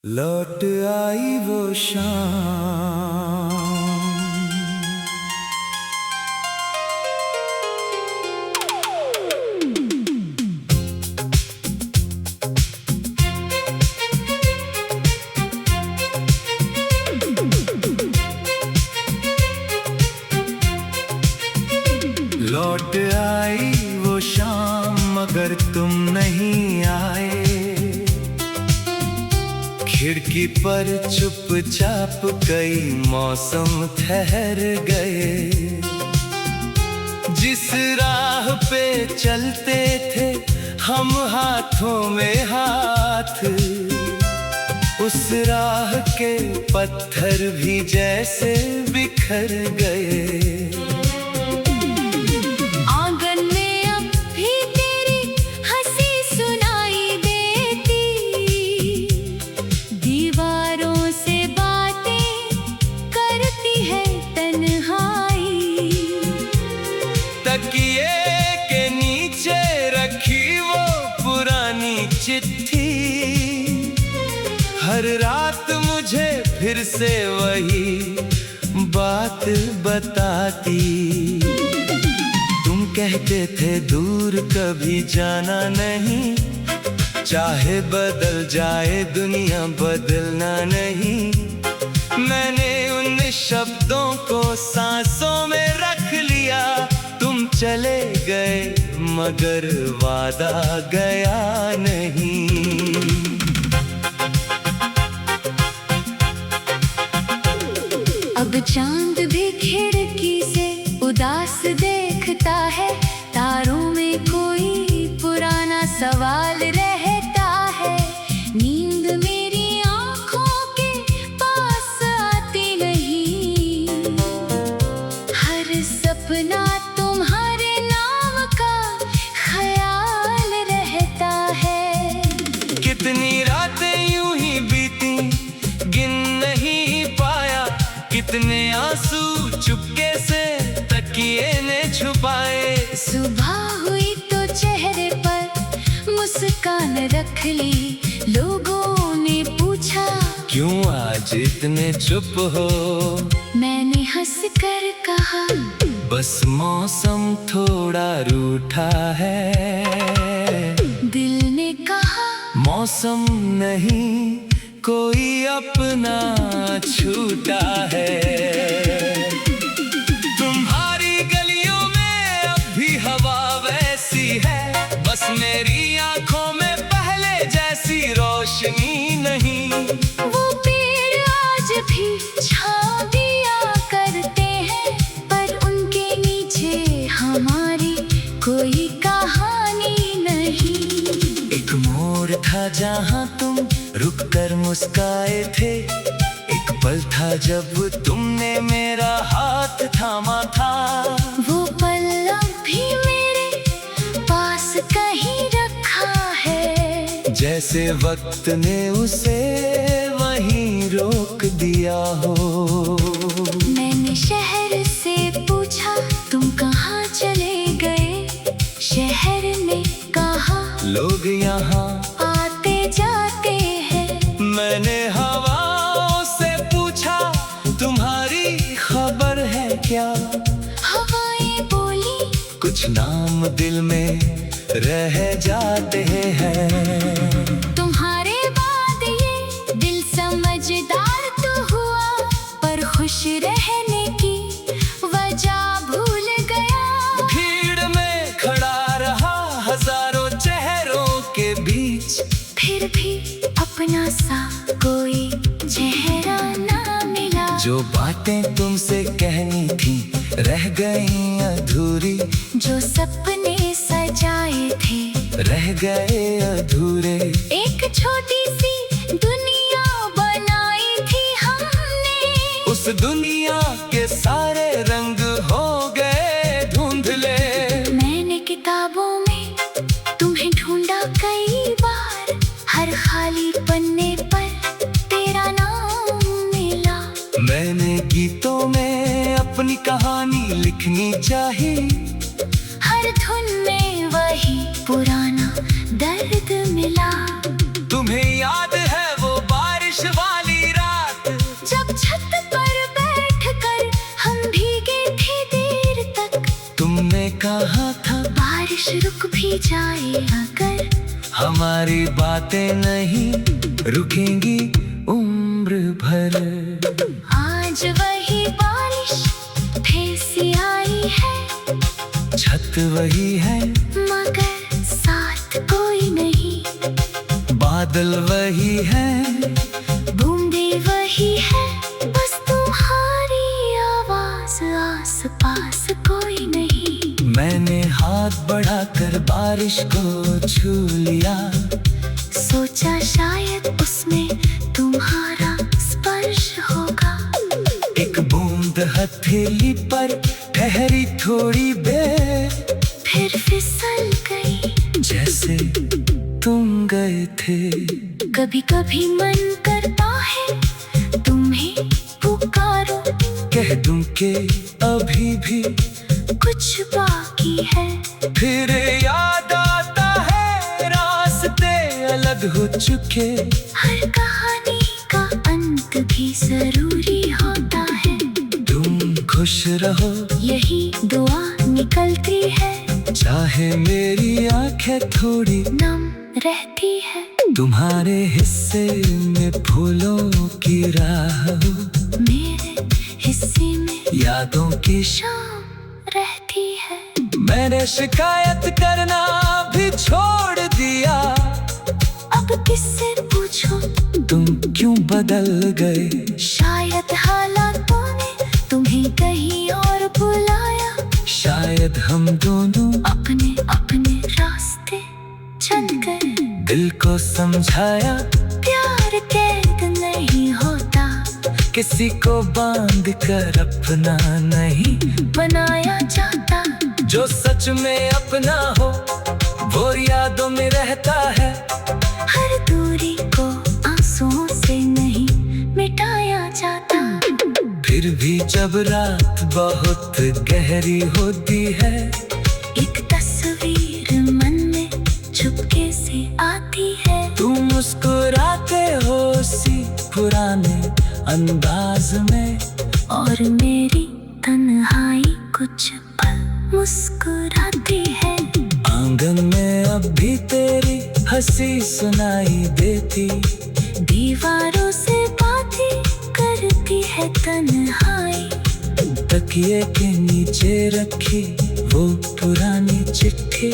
लौट आई वो शाम। लौट आई वो शाम मगर तुम नहीं आए। खिड़की पर चुपचाप कई मौसम ठहर गए। जिस राह पे चलते थे हम हाथों में हाथ, उस राह के पत्थर भी जैसे बिखर गए। तकिए के नीचे रखी वो पुरानी चिट्ठी, हर रात मुझे फिर से वही बात बताती। तुम कहते थे दूर कभी जाना नहीं, चाहे बदल जाए दुनिया बदलना नहीं। मैंने उन शब्दों को सांसों में रख लिया। तुम चले गए मगर वादा गया नहीं। अब चांद भी खिड़की से उदास देखता है। तारों में कोई पुराना सवाल रहता है। नींद मेरी आंखों के पास आती नहीं। हर सपना तुम्हारे नाम का ख्याल रहता है। कितनी रातें यूं ही बीती गिन नहीं पाया। कितने आंसू चुपके से तकिए ने छुपाए। सुबह हुई तो चेहरे पर मुस्कान रख ली। लोगों ने पूछा क्यों आज इतने चुप हो। मैंने हंस कर कहा बस मौसम थोड़ा रूठा है। दिल ने कहा मौसम नहीं कोई अपना छूटा है। तुम्हारी गलियों में अब भी हवा वैसी है। बस मेरी आंखों में पहले जैसी रोशनी नहीं। वो पेड़ आज भी छाँव दिया करते हैं, पर उनके नीचे हमारी कोई कहानी नहीं। एक मोड़ था जहां तुम रुक कर मुस्काए थे। एक पल था जब तुमने मेरा हाथ थामा था। वो पल अब भी मेरे पास कहीं रखा है। जैसे वक्त ने उसे वहीं रोक दिया हो। मैंने शहर से पूछा तुम कहाँ चले गए। शहर ने कहा लोग यहाँ आते जाते हैं। मैंने हवाओं से पूछा तुम्हारी खबर है क्या। हवाएं बोली कुछ नाम दिल में रह जाते हैं। तुम्हारे बाद ये दिल समझदार तो हुआ, पर खुश रहने की वजह भूल गया। भीड़ में खड़ा रहा हजारों चेहरों के बीच, फिर भी अपना सा कोई चेहरा ना मिला। जो बातें तुमसे कहनी थी रह गई अधूरी। जो सपने सजाए थे रह गए अधूरे। एक छोटी सी दुनिया बनाई थी हमने। उस दुनिया के सारे रंग हो गए धुंधले। मैंने किताबों में तुम्हें ढूंढा कई बार। हर खाली पन्ने पर तेरा नाम मिला। मैंने गीतों में अपनी कहानी लिखनी चाहिए। हर धुन में वही पुराना दर्द मिला। तुम्हें याद है वो बारिश बारिश वाली रात, जब छत पर बैठकर हम भीगे थे देर तक। तुमने कहा था बारिश रुक भी जाए अगर, हमारी बातें नहीं रुकेंगी उम्र भर। आज वही बारिश फिर से आई है, छत वही है मगर साथ कोई नहीं। बादल वही है, बूंदे वही है, बस तुम्हारी आवाज आस पास कोई नहीं। मैंने हाथ बढ़ाकर बारिश को छू लिया, सोचा शायद उसमें तुम्हारा स्पर्श होगा। एक बूंद हथेली पर ठहरी थोड़ी देर, फिर फिसल गई जैसे तुम गए थे। कभी कभी मन करता है तुम्हें पुकारो, कह दूं कि अभी भी कुछ बाकी है। फिर याद आता है रास्ते अलग हो चुके, हर कहानी का अंत भी जरूरी होता है। तुम खुश रहो यही दुआ निकलती है, चाहे मेरी आंखें थोड़ी नम रहती है। तुम्हारे हिस्से में फूलों की राह हो, मेरे हिस्से में यादों की शाम रहती है। मैंने शिकायत करना भी छोड़ दिया, अब किससे पूछो तुम क्यों बदल गए। शायद हालातों ने तुम्हें कहीं और बुलाया, शायद हम दोनों अपने अपने रास्ते चल गए। दिल को समझाया प्यार कैद नहीं होता, किसी को बांध कर अपना नहीं बनाया जाता। जो सच में अपना हो वो यादों में रहता है, हर दूरी को आंसुओं से नहीं मिटाया जाता। फिर भी जब रात बहुत गहरी होती है, एक तस्वीर मन में चुपके से आती है। तुम मुस्कुराते हो सी पुराने अंदाज में, और मेरी तन्हाई कुछ पल मुस्कुराती है। आंगन में अब भी तेरी हंसी सुनाई देती, दीवारों से बातें करती है तन्हाई। तकिए के नीचे रखी वो पुरानी चिट्ठी,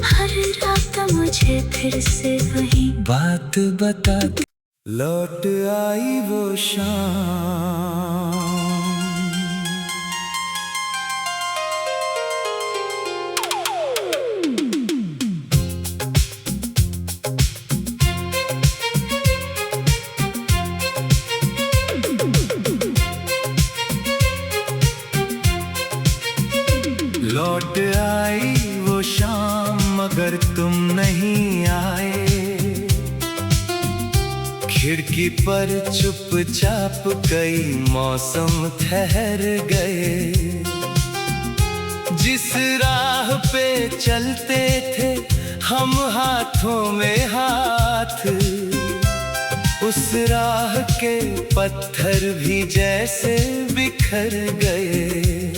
हर रात मुझे फिर से वही बात बताती। लौट आई वो शाम, लौट आई वो शाम मगर तुम नहीं आए। खिड़की पर चुपचाप कई मौसम ठहर गए, जिस राह पे चलते थे हम हाथों में हाथ, उस राह के पत्थर भी जैसे बिखर गए।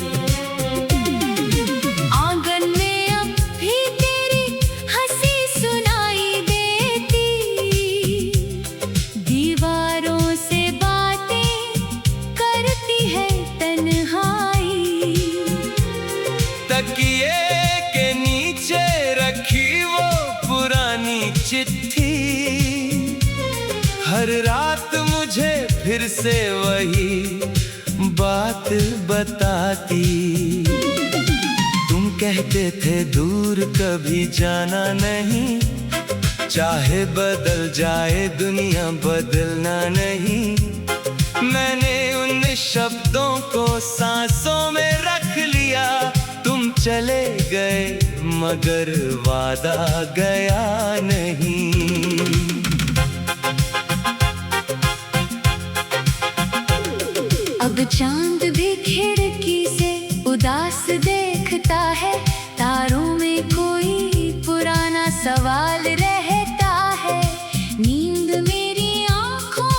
आंगन में अब भी तेरी हंसी सुनाई देती, दीवारों से बातें करती है तन्हाई। तकिए के नीचे रखी वो पुरानी चिट्ठी, हर रात मुझे फिर से वही बात बताती। तुम कहते थे दूर कभी जाना नहीं, चाहे बदल जाए दुनिया बदलना नहीं। मैंने उन शब्दों को सांसों में रख लिया, तुम चले गए मगर वादा गया नहीं। अब चांद भी खिड़की से उदास देखता है, तारों में कोई पुराना सवाल रहता है। नींद मेरी आंखों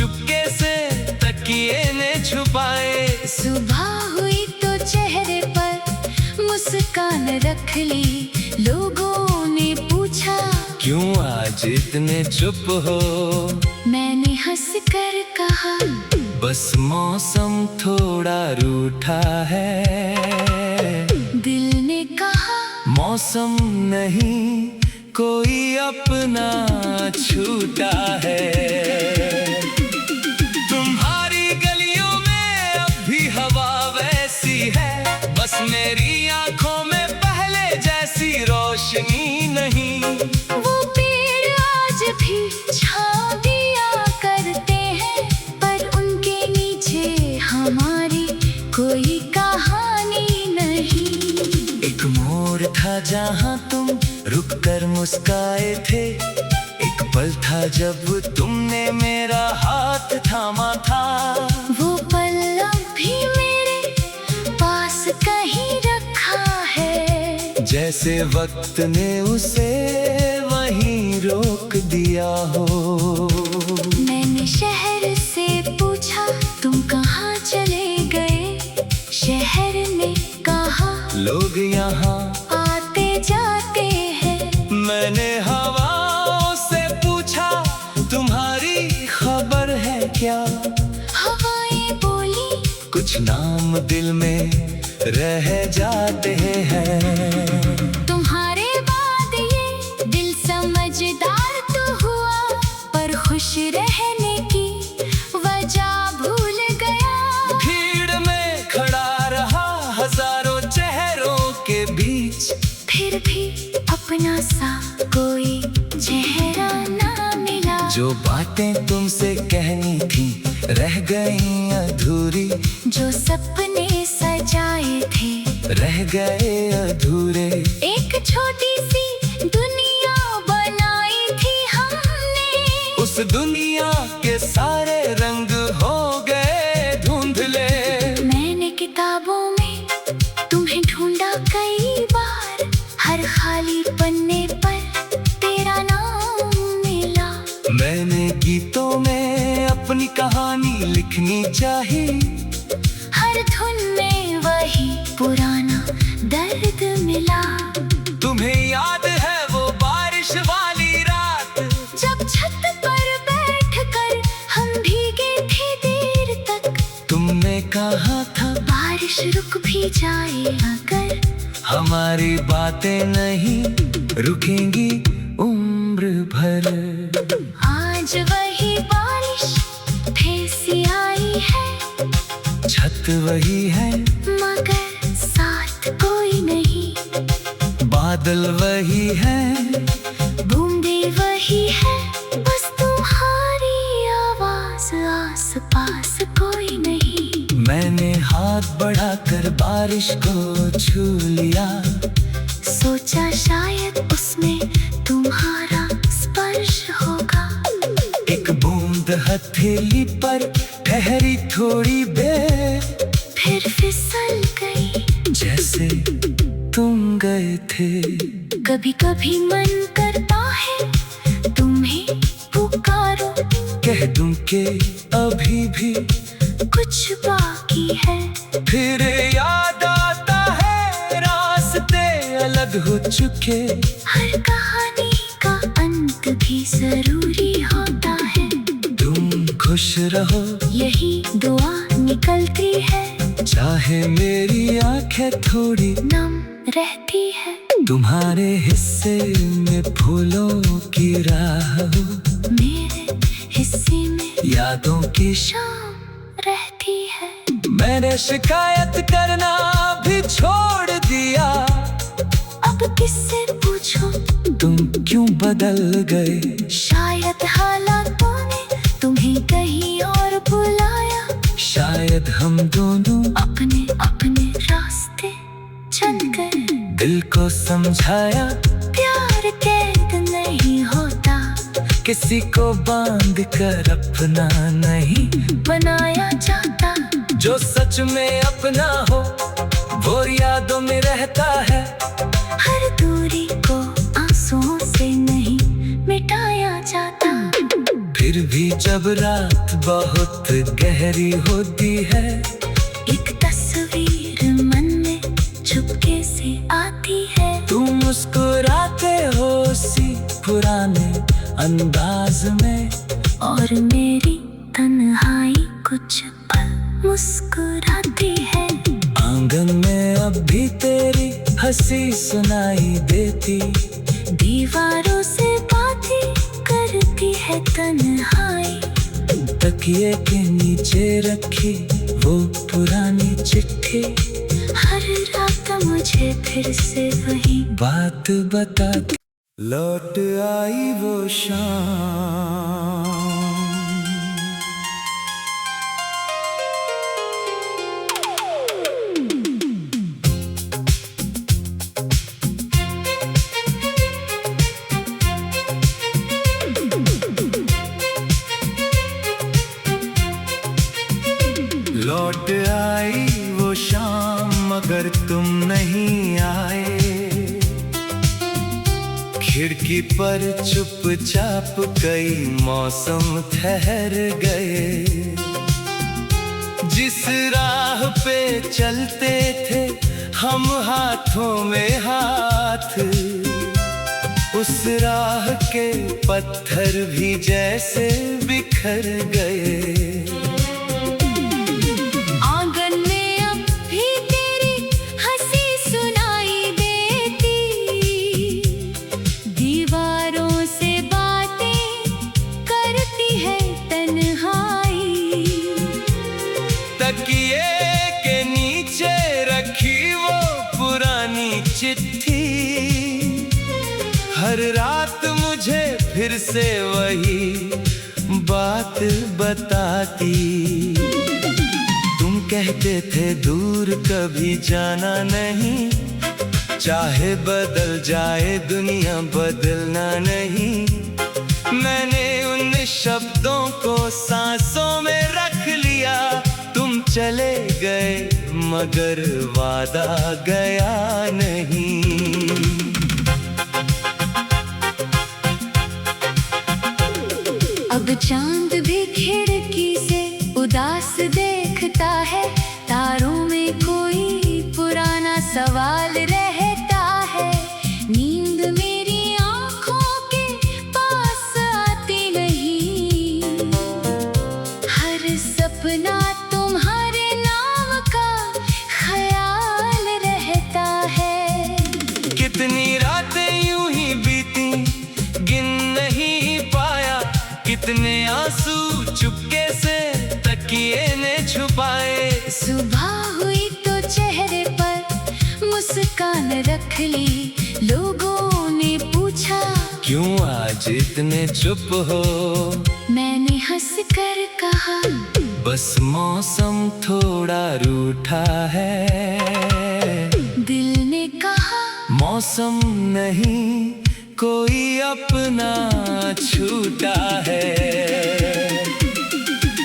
चुपके से तकिए ने छुपाए। सुबह हुई तो चेहरे पर मुस्कान रख ली, लोगों ने पूछा क्यों आज इतने चुप हो। मैंने हंस कर कहा बस मौसम थोड़ा रूठा है। दिल ने कहा मौसम नहीं कोई अपना छूटा है। तुम्हारी गलियों में अब भी हवा वैसी है, बस मेरी आंखों में पहले जैसी रोशनी नहीं। वो पेड़ आज भी छाँव दिया करते हैं, पर उनके नीचे हमारी कोई कहानी नहीं। एक मोड़ था जहाँ तुम रुक कर मुस्काए थे, एक पल था जब तुमने मेरा हाथ थामा था। वो पल अब भी मेरे पास कहीं रखा है, जैसे वक्त ने उसे वहीं रोक दिया हो। मैंने शहर से पूछा तुम कहाँ चले गए, शहर ने कहा लोग यहाँ आते जाते हैं। मैंने हवाओं से पूछा तुम्हारी खबर है क्या। हवाएं बोली कुछ नाम दिल में रह जाते हैं। तुम्हारे बाद ये दिल समझदार तो हुआ, पर खुश रहने की वजह भूल गया। भीड़ में खड़ा रहा हजारों चेहरों के बीच, फिर भी अपना सा कोई चेहरा ना मिला। जो बातें तुमसे कहनी थी रह गई अधूरी, जो सपने सजाए थे रह गए अधूरे। एक छोटी सी दुनिया बनाई थी हमने, उस दुनिया के सारे रंग हो गए धुंधले। मैंने किताबों में तुम्हें ढूंढा कई बार, हर खाली पन्ने पर तेरा नाम मिला। मैंने गीतों में अपनी कहानी लिखनी चाहिए, हर धुन में वही पुराना दर्द मिला। तुम्हें याद है वो बारिश वाली रात, जब छत पर बैठकर हम भीगे थे देर तक। तुमने कहा था बारिश रुक भी जाए अगर, हमारी बातें नहीं रुकेंगी उम्र भर। आज वही बारिश फिर से आई है, छत वही है मगर साथ कोई नहीं। बादल वही है बूंदे वही है, बस तुम्हारी आवाज आस पास कोई नहीं। मैंने हाथ बढ़ाकर बारिश को छू लिया, सोचा शायद उसमें तुम्हारा स्पर्श होगा। एक बूंद हथेली पर ठहरी थोड़ी देर, फिर फिसल गई जैसे तुम गए थे। कभी कभी मन करता है तुम्हें पुकारो, कह दूं कि अभी भी कुछ बाकी है। फिर याद आता है रास्ते अलग हो चुके, हर कहानी का अंत भी जरूरी होता है। तुम खुश रहो यही दुआ निकलती है, चाहे मेरी आंखें थोड़ी नम रहती है। तुम्हारे हिस्से में फूलों की राह हो, मेरे हिस्से में यादों की शाम रहती है। मैंने शिकायत करना भी छोड़ दिया, अब किससे पूछो तुम क्यों बदल गए। शायद हालातों ने तुम्हें कहीं और बुलाया, शायद हम दोनों अपने अपने रास्ते चल गए। दिल को समझाया प्यार कैद नहीं होता, किसी को बांध कर अपना नहीं बनाया जाता। जो सच में अपना हो वो यादों में रहता है, हर दूरी को आंसुओं से नहीं मिटाया जाता। फिर भी जब रात बहुत गहरी होती है, एक तस्वीर मन में चुपके से आती है। तुम मुस्कुराते हो सी पुराने अंदाज में, और मेरी तन्हाई कुछ पल मुस्कुराती है। आंगन में अब भी तेरी हंसी सुनाई देती, दीवारों से बातें करती है तन्हाई। तकिए के नीचे रखी वो पुरानी चिट्ठी, हर रात मुझे फिर से वही बात बता। लौट आई वो शाम, लौट आई वो शाम मगर तुम नहीं आए। खिड़की पर चुपचाप कई मौसम ठहर गए, जिस राह पे चलते थे हम हाथों में हाथ, उस राह के पत्थर भी जैसे बिखर गए। तकिए के नीचे रखी वो पुरानी चिट्ठी, हर रात मुझे फिर से वही बात बताती। तुम कहते थे दूर कभी जाना नहीं, चाहे बदल जाए दुनिया बदलना नहीं। मैंने उन शब्दों को सांसों में रख लिया, तुम चले गए मगर वादा गया नहीं। अब चांद भी खिड़की से उदास देखता है, तारों में कोई पुराना सवाल रहता है। नींद मेरी आंखों के पास आती नहीं, हर सपना तुम्हारे नाम का ख्याल रहता है। कितनी रातें यूं ही बीती गिन नहीं पाया, कितने आंसू चुपके से तकिए ने छुपाए। सुबह हुई तो चेहरे पर मुस्कान रख ली, लोगों ने पूछा क्यों आज इतने चुप हो। मैंने हंस कर कहा बस मौसम थोड़ा रूठा है। दिल ने कहा मौसम नहीं कोई अपना छूटा है।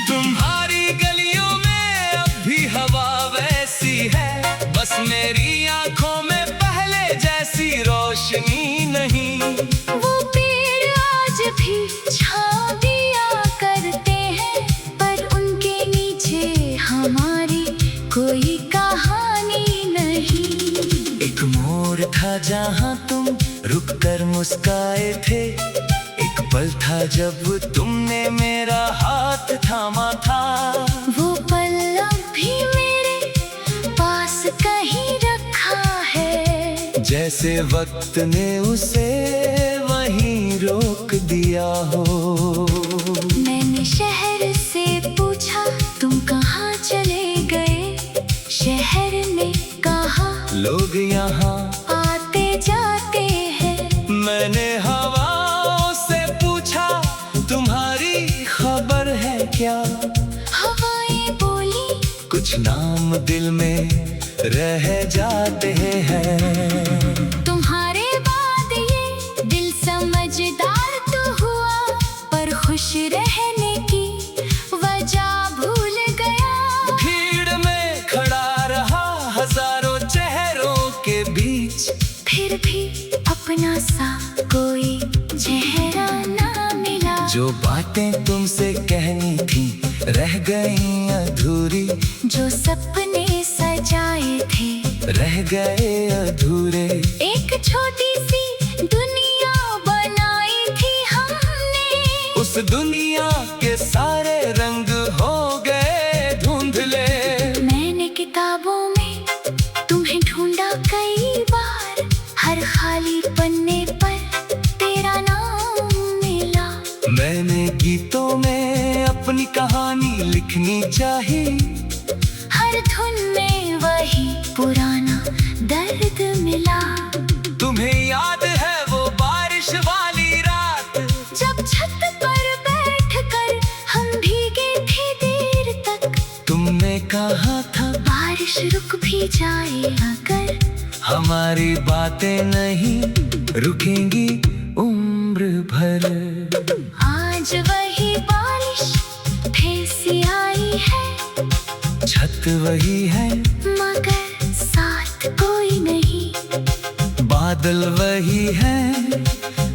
तुम्हारी गलियों में अब भी हवा वैसी है, बस मेरी आंखों में पहले जैसी रोशनी नहीं। वो पेड़ आज भी छाँव दिया करते हैं, पर उनके नीचे हमारी कोई कहानी नहीं। एक मोड़ था जहाँ तुम रुक कर मुस्काए थे, एक पल था जब तुमने मेरा हाथ थामा था। वो पल अब भी मेरे पास कहीं रखा है, जैसे वक्त ने उसे वहीं रोक दिया हो। मैंने शहर से पूछा तुम कहाँ चले गए, शहर ने कहा लोग यहाँ आते जाते हैं। मैंने हवाओं से पूछा तुम्हारी खबर है क्या। हवाएं बोली कुछ नाम दिल में रह जाते हैं। तुम्हारे बाद ये दिल समझदार तो हुआ, पर खुश रहने की वजह भूल गया। भीड़ में खड़ा रहा हजारों चेहरों के बीच, फिर भी अपना सा कोई चेहरा ना मिला। जो बातें तुमसे कहनी थी रह गई अधूरी, जो सपने सजाए थे रह गए अधूरे। एक छोटी सी दुनिया बनाई थी हमने, उस दुनिया के सारे रंग हो गए धुंधले। मैंने किताबों में तुम्हें ढूंढा कई बार, हर खाली पन्ने पर तेरा नाम मिला। मैंने गीतों में अपनी कहानी लिखनी चाही, हर धुन में वही पुराना दर्द मिला। तुम्हें याद है वो बारिश वाली रात, जब छत पर बैठकर हम भीगे थे देर तक। तुमने कहा था बारिश रुक भी जाए अगर, हमारी बातें नहीं रुकेंगी उम्र भर। आज वही बारिश फिर से आई है, छत वही है मगर साथ कोई नहीं। बादल वही है,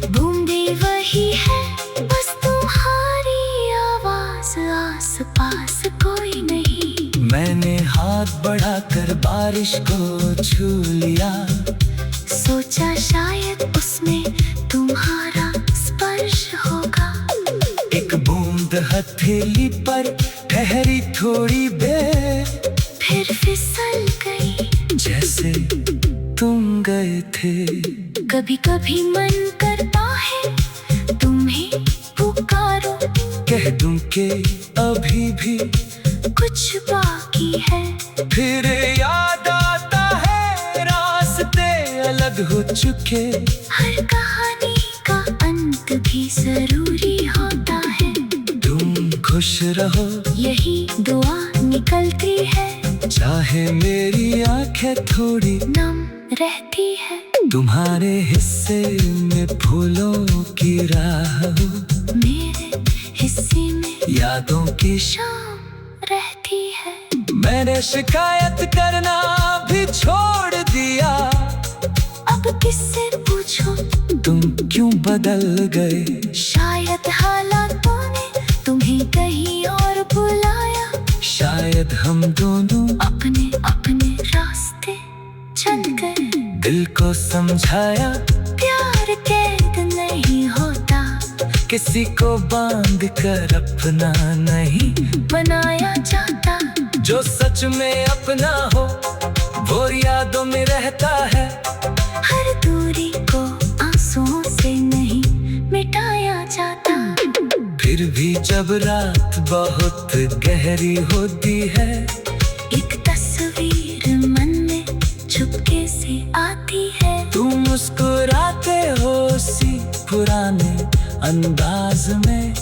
बूंदे वही है, बस तुम्हारी आवाज आस पास कोई नहीं। मैंने हाथ बढ़ाकर बारिश को छू लिया, सोचा शायद उसमें तुम्हारा स्पर्श होगा। एक बूंद हथेली पर ठहरी थोड़ी देर, फिर फिसल गई जैसे तुम गए थे। कभी कभी मन करता है तुम्हें पुकारो, कह दूं कि अभी भी कुछ बाकी है। फिर याद आता है रास्ते अलग हो चुके, हर कहानी का अंत भी जरूरी होता है। तुम खुश रहो यही दुआ निकलती है, चाहे मेरी आंखें थोड़ी नम रहती है। तुम्हारे हिस्से में फूलों की राह हो, मेरे हिस्से में यादों की शाम रहती है। मैंने शिकायत करना भी छोड़ दिया, अब किससे पूछो तुम क्यों बदल गए। शायद हालातों ने तुम्हें कहीं और बुलाया, शायद हम दोनों अपने अपने रास्ते चल गए। दिल को समझाया प्यार कैद नहीं होता, किसी को बांध कर अपना नहीं बनाया जाता। जो सच में अपना हो वो यादों में रहता है, हर दूरी को आंसुओं से नहीं मिटाया जाता। फिर भी जब रात बहुत गहरी होती है, एक तस्वीर मन में चुपके से आती है। तुम मुस्कुराते हो उसी पुराने अंदाज में,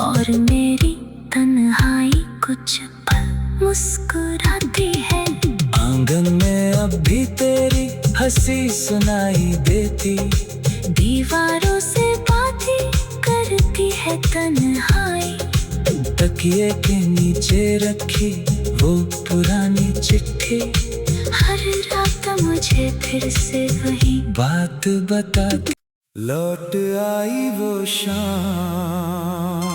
और मेरी तन्हाई कुछ पल मुस्कुराती है। आंगन में अब भी तेरी हंसी सुनाई देती, दीवारों से बातें करती है तन्हाई। तकिए के नीचे रखी वो पुरानी चिट्ठी, हर रात मुझे फिर से वही बात बताती। लौट आई वो शाम,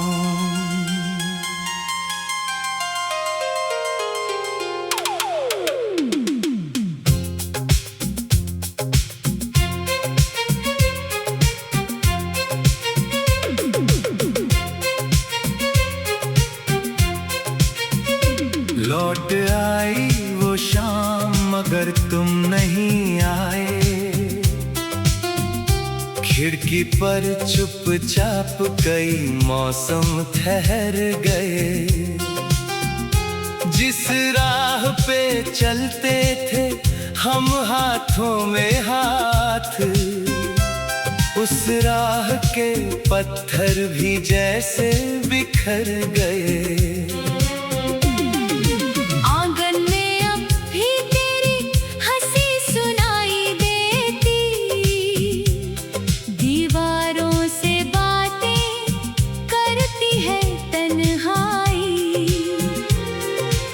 लौट आई वो शाम मगर तुम नहीं आए। खिड़की पर चुपचाप कई मौसम ठहर गए, जिस राह पे चलते थे हम हाथों में हाथ, उस राह के पत्थर भी जैसे बिखर गए।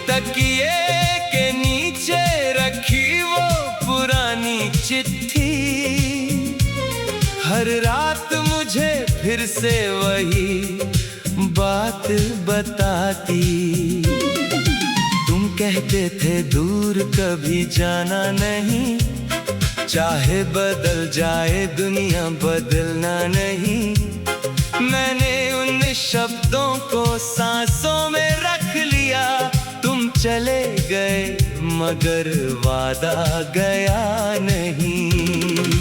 तकिए के नीचे रखी वो पुरानी चिट्ठी, हर रात मुझे फिर से वही बात बताती। तुम कहते थे दूर कभी जाना नहीं, चाहे बदल जाए दुनिया बदलना नहीं। मैंने उन शब्दों को सांसों में रख लिया, तुम चले गए मगर वादा गया नहीं।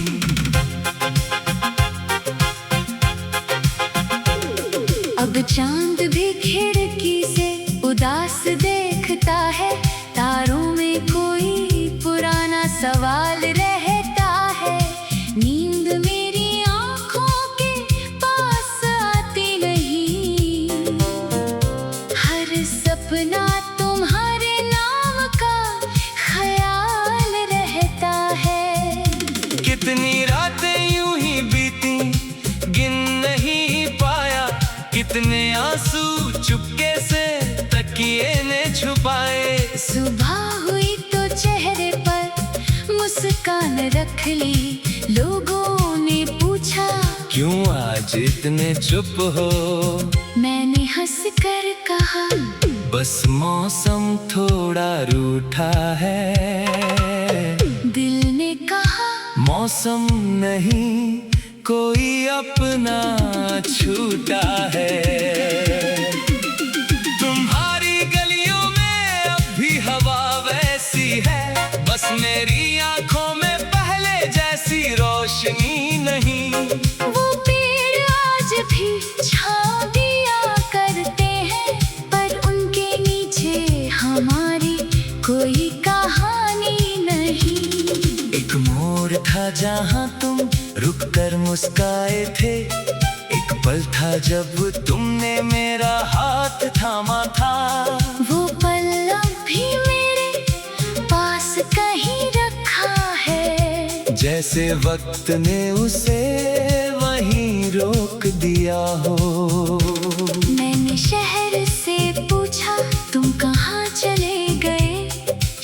अब चांद भी खिड़की से उदास देखता है, तारों में कोई पुराना सवाल रहता है। नींद मेरी आंखों के पास आती नहीं, हर सपना तुम्हारे नाम का ख्याल रहता है। कितनी रातें यूं ही बीती गिन नहीं पाया, कितने आंसू चुपके से तकिए ने छुपाए। सुबह हुई तो चेहरे पर मुस्कान रख ली, लोगों ने पूछा क्यों आज इतने चुप हो। मैंने हंस कर कहा बस मौसम थोड़ा रूठा है। दिल ने कहा मौसम नहीं कोई अपना छूटा है। तुम्हारी गलियों में अब भी हवा वैसी है, बस मेरी आंखों में पहले जैसी रोशनी नहीं। वो पेड़ आज भी छाँव दिया करते हैं, पर उनके नीचे हमारी कोई कहानी नहीं। एक मोड़ था जहाँ तुम रुक कर मुस्काए थे, एक पल था जब तुमने मेरा हाथ थामा था। वो पल अब भी मेरे पास कहीं रखा है, जैसे वक्त ने उसे वहीं रोक दिया हो। मैंने शहर से पूछा तुम कहाँ चले गए,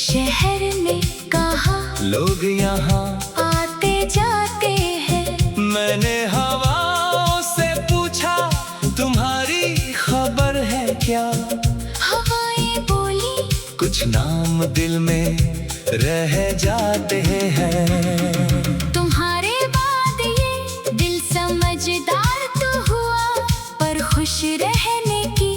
शहर ने कहा लोग यहाँ आते जाते हैं। मैंने हवाओं से पूछा तुम्हारी खबर है क्या। हवाएं बोली कुछ नाम दिल में रह जाते हैं। तुम्हारे बाद ये दिल समझदार तो हुआ, पर खुश रहने की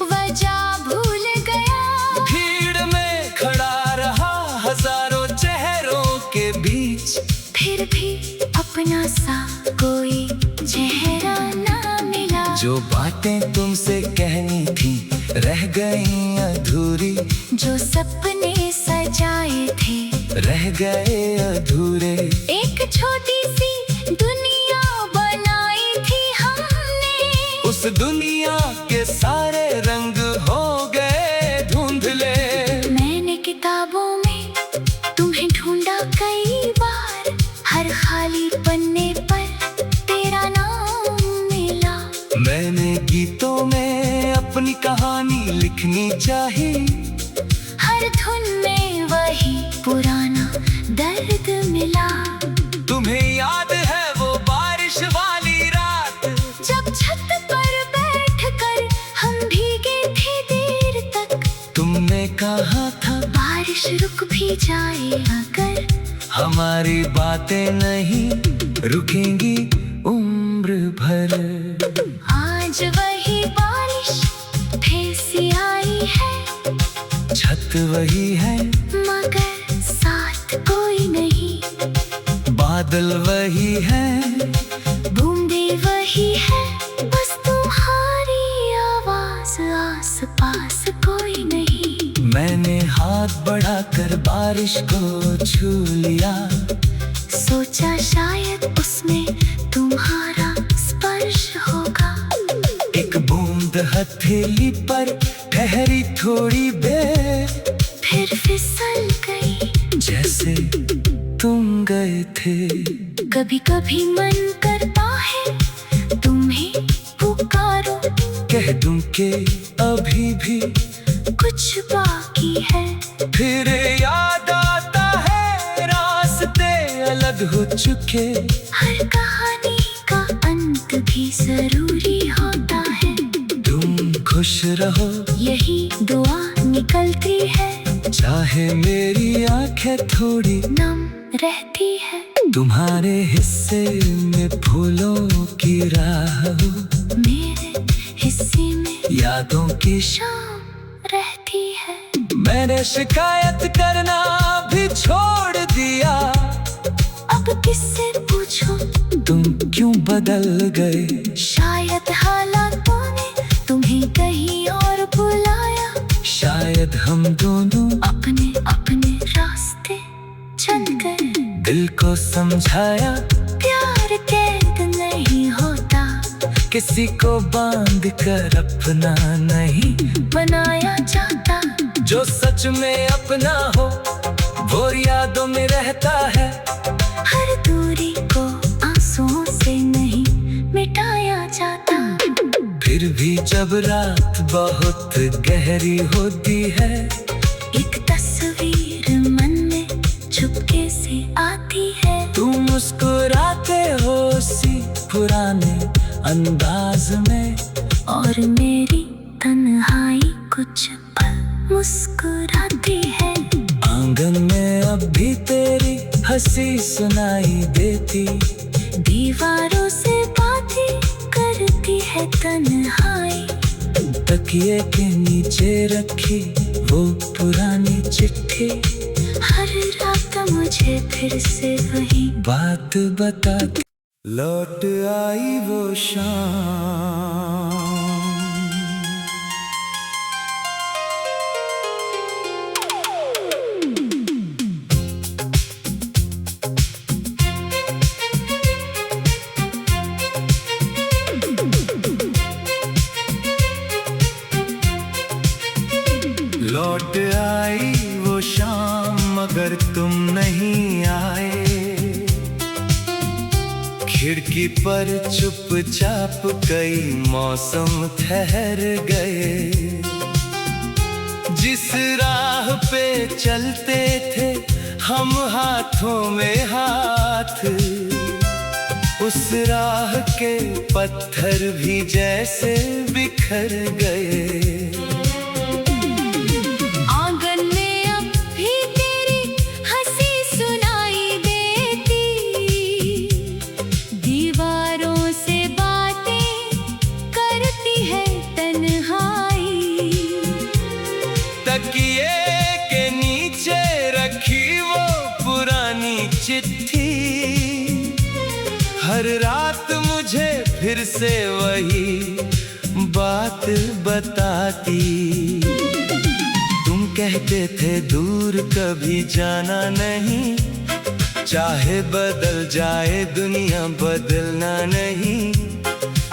वजह भूल गया। भीड़ में खड़ा रहा हजारों चेहरों के बीच, फिर भी अपना सा कोई चेहरा ना मिला। जो बातें तुमसे कहनी थी रह गई अधूरी, जो सपने सजाए थे रह गए अधूरे। एक छोटी सी दुनिया बनाई थी हमने, उस दुनिया के सारे रंग हो गए धुंधले। मैंने किताबों में तुम्हें ढूंढा कई बार, हर खाली पन्ने पर तेरा नाम मिला। मैंने गीतों में अपनी कहानी लिखनी चाहिए, हर धुन में वही पुराना दर्द मिला। तुम्हें याद है वो बारिश वाली रात, जब छत पर बैठकर हम भीगे थे देर तक। तुमने कहा था बारिश रुक भी जाए अगर, हमारी बातें नहीं रुकेंगी उम्र भर। आज वही बारिश फिर से आई है, छत वही है मगर साथ कोई नहीं। बादल वही है बूंदे वही है, बस तुम्हारी आवाज आस पास कोई नहीं। मैंने हाथ बढ़ाकर बारिश को छू लिया, सोचा शायद उसमें तुम्हारा स्पर्श होगा। एक बूंद हथेली पर ठहरी थोड़ी देर, फिर फिसल गई जैसे तुम गए थे। कभी कभी मन करता है तुम्हें पुकारो, कह दूं कि अभी भी कुछ बाकी है। फिर याद आता है रास्ते अलग हो चुके, हर कहानी का अंत भी जरूरी होता है। खुश रहो, यही दुआ निकलती है। चाहे मेरी आंखें थोड़ी नम रहती है, तुम्हारे हिस्से में फूलों की राह हो, मेरे हिस्से में यादों की शाम रहती है। मैंने शिकायत करना भी छोड़ दिया, अब किससे पूछूं, तुम क्यों बदल गए। शायद हालातों ने तुम्हें कहीं और बुलाया, शायद हम दोनों अपने अपने रास्ते चल गए। दिल को समझाया प्यार कैद नहीं होता, किसी को बांध कर अपना नहीं बनाया जाता। जो सच में अपना हो वो यादों में रहता है, हर दूरी को आंसुओं से नहीं मिटाया जाता। फिर भी जब रात बहुत गहरी होती है, एक तस्वीर मन में चुपके से आती है। तुम मुस्कुराते हो सी पुराने अंदाज में, और मेरी तन्हाई कुछ पल मुस्कुराती है। आंगन में अब भी तेरी हंसी सुनाई देती, दीवारों से बातें करती है तन्हाई। तकिए के नीचे रखी वो पुरानी चिट्ठी, हर रात मुझे फिर से वही बात बताती। लौट आई वो शाम, लौट आई वो शाम मगर तुम नहीं आए। खिड़की पर चुपचाप कई मौसम ठहर गए, जिस राह पे चलते थे हम हाथों में हाथ, उस राह के पत्थर भी जैसे बिखर गए। तकिए के नीचे रखी वो पुरानी चिट्ठी, हर रात मुझे फिर से वही बात बताती। तुम कहते थे दूर कभी जाना नहीं, चाहे बदल जाए दुनिया बदलना नहीं।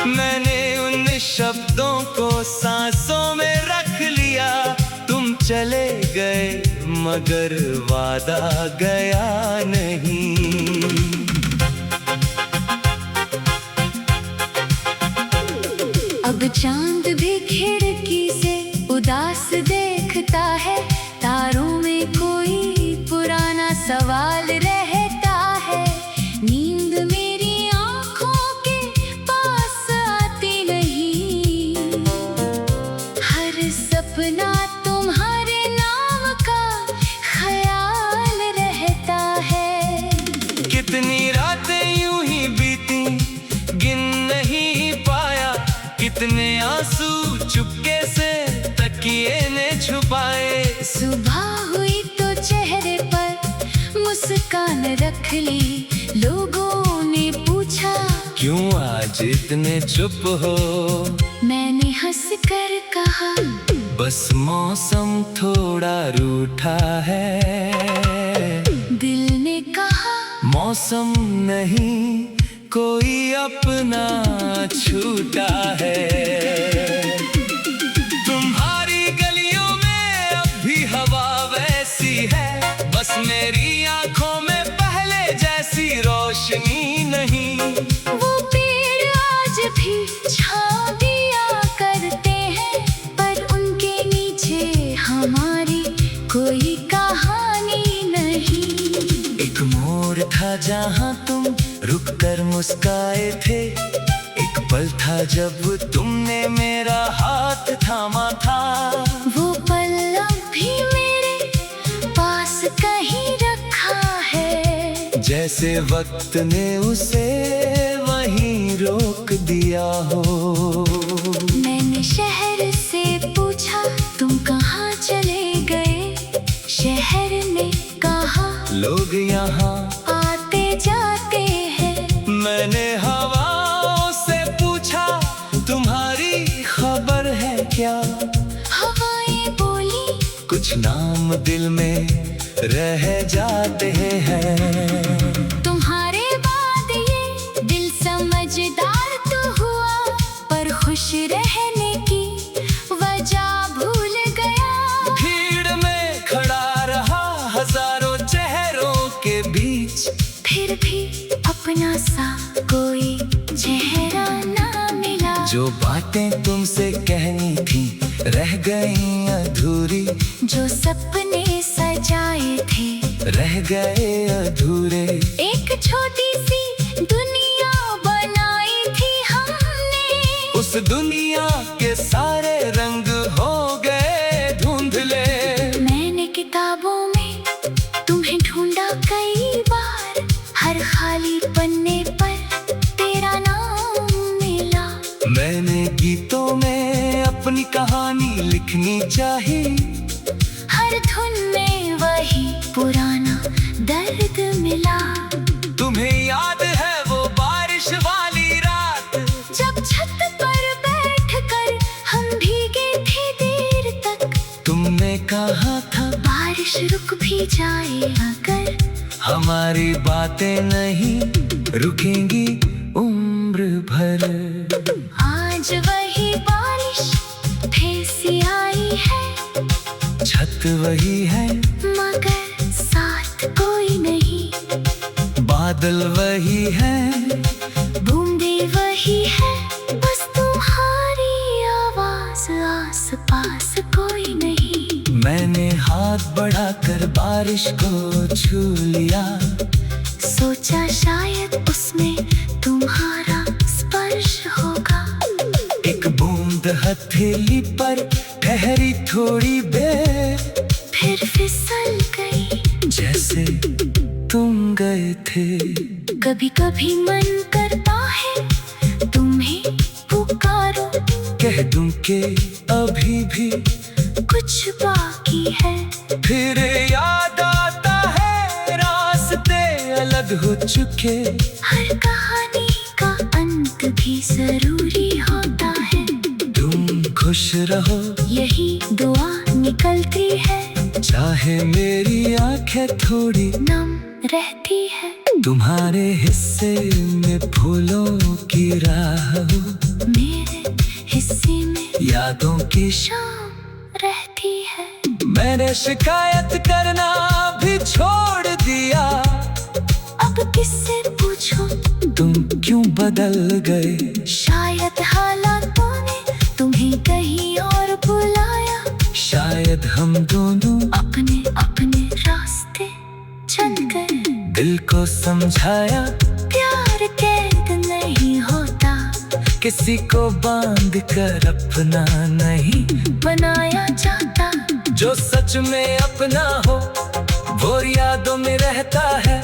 मैंने उन शब्दों को सांसों में रख लिया, तुम चले गए मगर वादा गया नहीं। अब चांद भी खिड़की से उदास देखता है, तारों में कोई पुराना सवाल रहता है। नींद मेरी आंखों के पास आती नहीं, हर सपना तुम्हारे नाम का ख्याल रहता है। कितनी रातें यूं ही बीती गिन नहीं पाया, कितने आंसू चुपके से तकिए ने छुपाए। सुबह हुई तो चेहरे पर मुस्कान रख ली, लोगों ने पूछा क्यों आज इतने चुप हो। मैंने हंस कर कहा बस मौसम थोड़ा रूठा है। दिल ने कहा मौसम नहीं कोई अपना छूटा है। तुम्हारी गलियों में अब भी हवा वैसी है, बस मेरी आंखों में पहले जैसी रोशनी नहीं। वो पेड़ आज भी छाँव दिया करते हैं, पर उनके नीचे हमारी कोई कहानी नहीं। एक मोड़ था जहाँ तुम रुक कर मुस्काए थे, एक पल था जब तुमने मेरा हाथ साथ थामा था। वो पल अब भी मेरे पास कहीं रखा है, जैसे वक्त ने उसे वहीं रोक दिया हो। मैंने शहर से पूछा तुम कहाँ चले गए, शहर ने कहा लोग यहाँ आते जाते हैं। मैंने हवाओं से पूछा तुम्हारी खबर है क्या। हवाएं बोली कुछ नाम दिल में रह जाते हैं। तुम्हारे बाद ये दिल समझदार तो हुआ, पर खुश रहने की वजह भूल गया। भीड़ में खड़ा रहा हजारों चेहरों के बीच, फिर भी अपना सा कोई चेहरा ना मिला। जो बातें तुमसे कहनी थी रह गई अधूरी, जो सपने सजाए थे रह गए अधूरे। एक छोटी सी दुनिया बनाई थी हमने, उस दुनिया के सारे रंग हो गए धुंधले। मैंने किताबों में तुम्हें ढूंढा कई बार, हर खाली पन्ने पर तेरा नाम मिला। मैंने गीतों में अपनी कहानी लिखनी चाहिए, हर धुन में वही पुराना दर्द मिला। तुम्हें याद है वो बारिश वाली रात, जब छत पर बैठकर हम भीगे थे देर तक। तुमने कहा था बारिश रुक भी जाए अगर, हमारी बातें नहीं रुकेंगी उम्र भर। आज वही बारिश फिर सी आई है, छत वही है मगर साथ कोई नहीं। बादल वही है बूंदे वही है, बस तुम्हारी आवाज आस पास कोई नहीं। मैंने हाथ बढ़ाकर बारिश को छू लिया, सोचा शायद उसमें तुम्हारा स्पर्श होगा। एक बूंद हथेली पर ठहरी थोड़ी देर, फिर फिसल गई जैसे तुम गए थे। कभी कभी मन करता है तुम्हें पुकारो, कह दूं कि अभी भी कुछ बाकी है। फिर याद आता है रास्ते अलग हो चुके, हर कहानी का अंत भी जरूरी होता है। तुम खुश रहो यही दुआ निकलती है, चाहे मेरी आंखें थोड़ी नम रहती है। तुम्हारे हिस्से में फूलों की राह हो, मेरे हिस्से में यादों की शाम रहती है। मैंने शिकायत करना भी छोड़ दिया, अब किससे पूछो तुम क्यों बदल गए। शायद हालातों ने तुम्हें कहीं और बुलाया, शायद हम दोनों अपने अपने रास्ते चल गए। दिल को समझाया प्यार कैद नहीं होता, किसी को बांध कर अपना नहीं बनाया जाता। जो सच में अपना हो वो यादों में रहता है,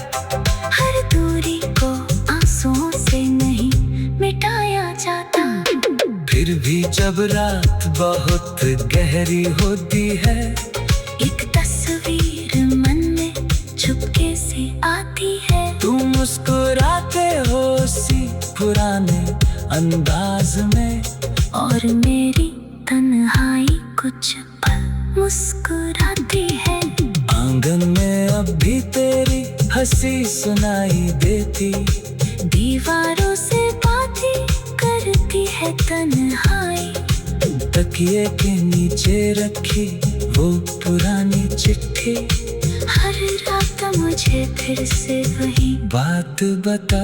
हर दूरी को आंसुओं से नहीं मिटाया जाता। फिर भी जब रात बहुत गहरी होती है, एक तस्वीर मन में चुपके से आती है। तुम मुस्कुराते हो सी पुराने अंदाज में, और मेरी तन्हाई कुछ पल मुस्कुराती है। आंगन में अब भी तेरी हंसी सुनाई देती, दीवारों से बातें करती है तन्हाई। तकिए के नीचे रखी वो पुरानी चिट्ठी, हर रात मुझे फिर से वही बात बता